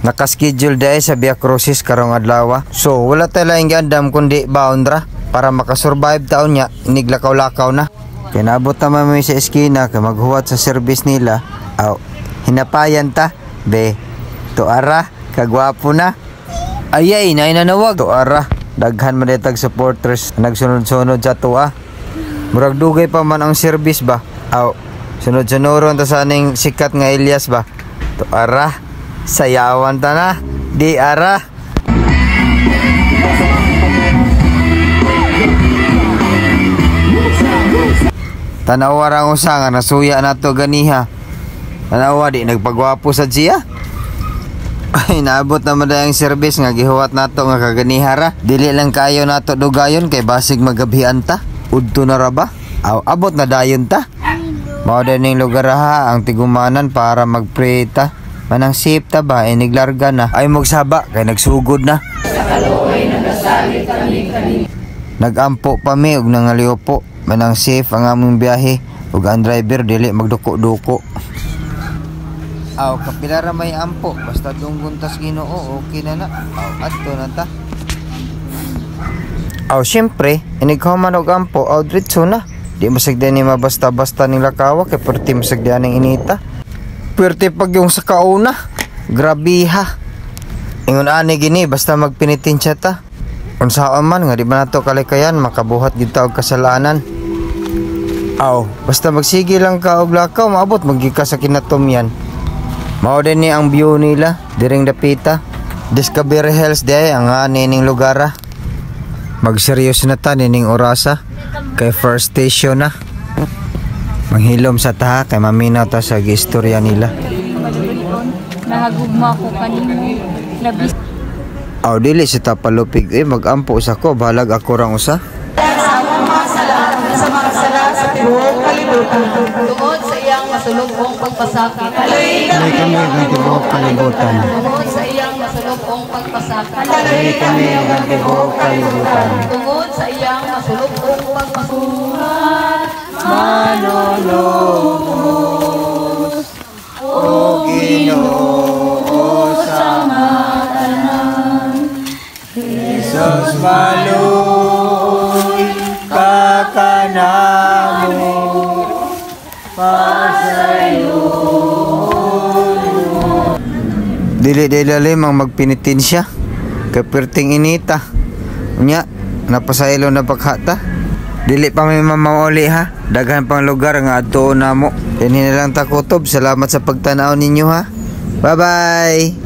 Nakaschedule dahil sa Via Crucis karong adlaw. So wala tayong gandam kundi baundra para makasurvive taon niya. Iniglakaw-lakaw na. Kinabot naman mo sa eskina kay maghuwat sa service nila. Aw, hinapayan ta. Be, tuara, kagwapo na. Ayay, nainanawag. Tuara, daghan man detag supporters nagsunod-sunod sa tuwa. Murag dugay pa man ang service ba. Aw, sunod-sunuron ta sa ning sikat nga Elias ba. Tuara. Sayawan ta na, di ara. Tanawa rang usa nga nasuya nato ganiha. Tanawa di nagpagwapo sa jiya. Ay naabot naman dayang service nga gihuwat nato nga kaganihara. Dili lang kayo nato dugayon kay basig magabihan ta. Udto na ra ba? Abot na dayon ta. Mao dining lugar ha ang tigumanan para magpray ta. Manang safe ta ba, niglarga na. Ay magsaba, kay nagsugod na. Sa kaluoy nagasalit kami. Nagampo pa mi, ug nangaliw po. Manang safe ang among biyahe. Ug ang driver, dili magduko-duko. Kapilara may ampo. Basta dunggon tas Ginoo, okay na na. Adto na ta. Siyempre, inighuman og ampo, diretso na. Di masagdan ni mabasta-basta ning lakawa, kay perti masagdan ning inita. Pwerte pag yung sa kauna. Grabiha. Ingon ani gini basta magpinitin siya ta. Kung saan man nga di ba nato kalikayan makabuhat kita og kasalanan. Basta magsige lang ka og lakaw maabot magika sa kinatom yan. Mao din ni ang view nila diring dapita. Discovery Hills day ang ning lugar. Magseryos na ta nining orasa kay first station na. Manghilom sa taha kay maminaw ta sa istorya nila. Nahagugma ko kanimo. Dili si tapalupig magampo sa ko balag ako rang usa. Sa mga sala sa tibuok kalibutan. Tungod sa iyang masulubong pagpasakit. Dili kami ang tibuok kalibutan. Tungod sa iyang masulubong pagpasakit. Dili kami ang tibuok kalibutan. Tungod sa iyang masulubong pagpasakit. Manonobos o Ginoo sa matanan Jesus maluoy kakanamo pasayo. Dili limang magpinitin siya kay perting inita unya napasaylo na paghata. Dili pa may mamauli ha. Daghan pang lugar nga adto na mo. Yan na lang takutob. Salamat sa pagtanaw ninyo ha. Bye bye.